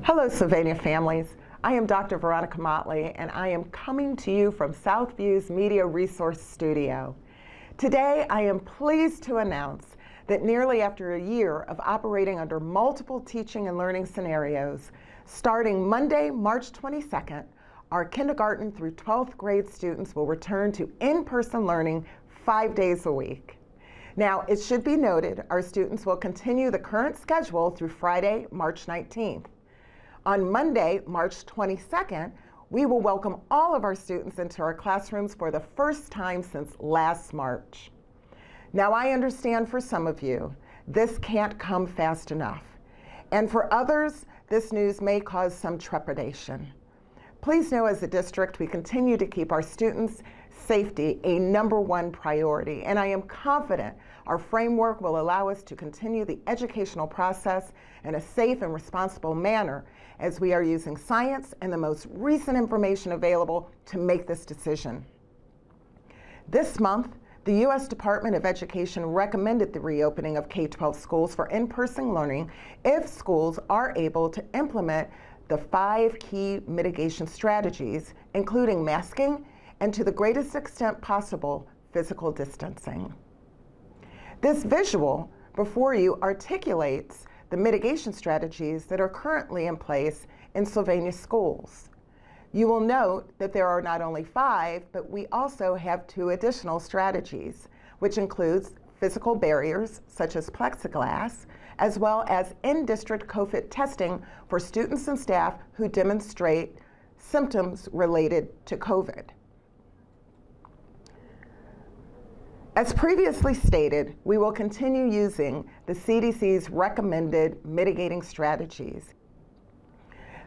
Hello, Sylvania families. I am Dr. Veronica Motley, and I am coming to you from Southview's Media Resource Studio. Today, I am pleased to announce that nearly after a year of operating under multiple teaching and learning scenarios, starting Monday, March 22nd, our kindergarten through 12th grade students will return to in-person learning 5 days a week. Now, it should be noted, our students will continue the current schedule through Friday, March 19th. On Monday, March 22nd, we will welcome all of our students into our classrooms for the first time since last March. Now, I understand for some of you, this can't come fast enough. And for others, this news may cause some trepidation. Please know, as a district, we continue to keep our students' safety a #1 priority, and I am confident our framework will allow us to continue the educational process in a safe and responsible manner as we are using science and the most recent information available to make this decision. This month, the U.S. Department of Education recommended the reopening of K-12 schools for in-person learning if schools are able to implement the 5 key mitigation strategies, including masking and, to the greatest extent possible, physical distancing. This visual before you articulates the mitigation strategies that are currently in place in Sylvania schools. You will note that there are not only 5, but we also have 2 additional strategies, which includes physical barriers such as plexiglass, as well as in-district COVID testing for students and staff who demonstrate symptoms related to COVID. As previously stated, we will continue using the CDC's recommended mitigating strategies.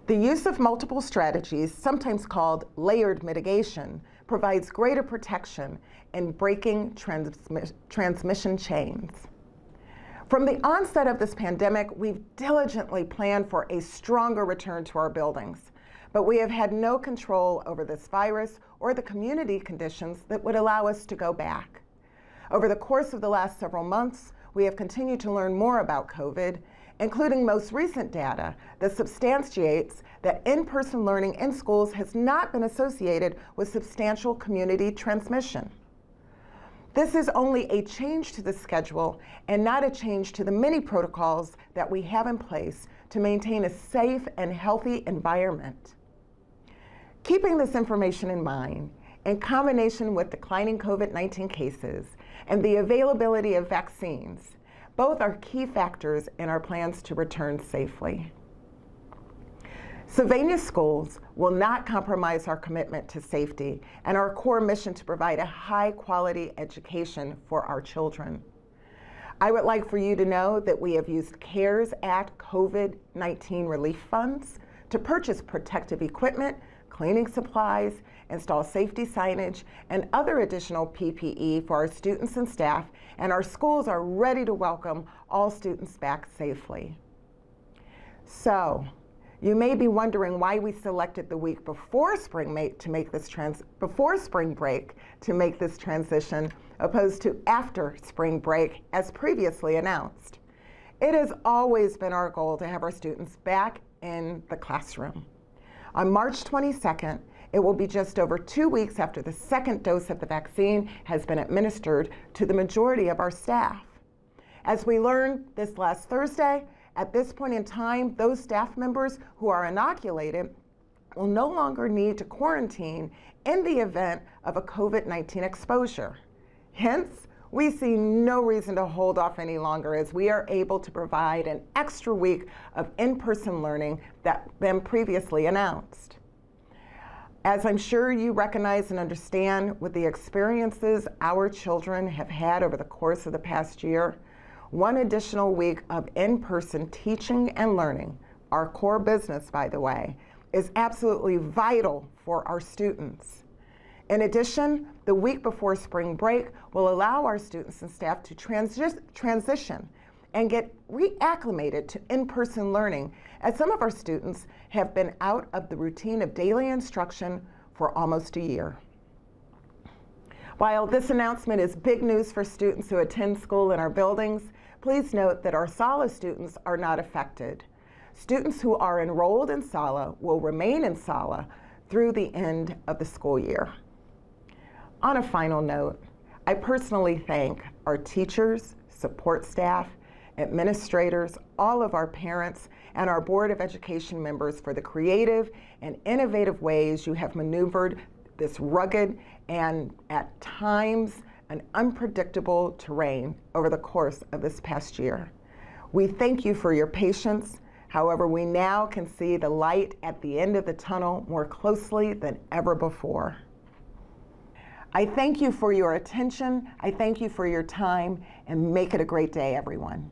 The use of multiple strategies, sometimes called layered mitigation, provides greater protection in breaking transmission chains. From the onset of this pandemic, we've diligently planned for a stronger return to our buildings, but we have had no control over this virus or the community conditions that would allow us to go back. Over the course of the last several months, we have continued to learn more about COVID, including most recent data that substantiates that in-person learning in schools has not been associated with substantial community transmission. This is only a change to the schedule and not a change to the many protocols that we have in place to maintain a safe and healthy environment. Keeping this information in mind, in combination with declining COVID-19 cases and the availability of vaccines, both are key factors in our plans to return safely. Sylvania schools will not compromise our commitment to safety and our core mission to provide a high-quality education for our children. I would like for you to know that we have used CARES Act COVID-19 relief funds to purchase protective equipment, cleaning supplies, install safety signage, and other additional PPE for our students and staff, and our schools are ready to welcome all students back safely. So, you may be wondering why we selected the week before spring break to make this transition, opposed to after spring break as previously announced. It has always been our goal to have our students back in the classroom. On March 22nd, it will be just over 2 weeks after the second dose of the vaccine has been administered to the majority of our staff. As we learned this last Thursday, at this point in time, those staff members who are inoculated will no longer need to quarantine in the event of a COVID-19 exposure. Hence, we see no reason to hold off any longer as we are able to provide an extra week of in-person learning that been previously announced. As I'm sure you recognize and understand with the experiences our children have had over the course of the past year, 1 additional week of in-person teaching and learning, our core business, by the way, is absolutely vital for our students. In addition, the week before spring break will allow our students and staff to transition and get reacclimated to in-person learning, as some of our students have been out of the routine of daily instruction for almost a year. While this announcement is big news for students who attend school in our buildings, please note that our SOLA students are not affected. Students who are enrolled in SALA will remain in SALA through the end of the school year. On a final note, I personally thank our teachers, support staff, administrators, all of our parents, and our Board of Education members for the creative and innovative ways you have maneuvered this rugged and at times an unpredictable terrain over the course of this past year. We thank you for your patience. However, we now can see the light at the end of the tunnel more closely than ever before. I thank you for your attention. I thank you for your time, and make it a great day, everyone.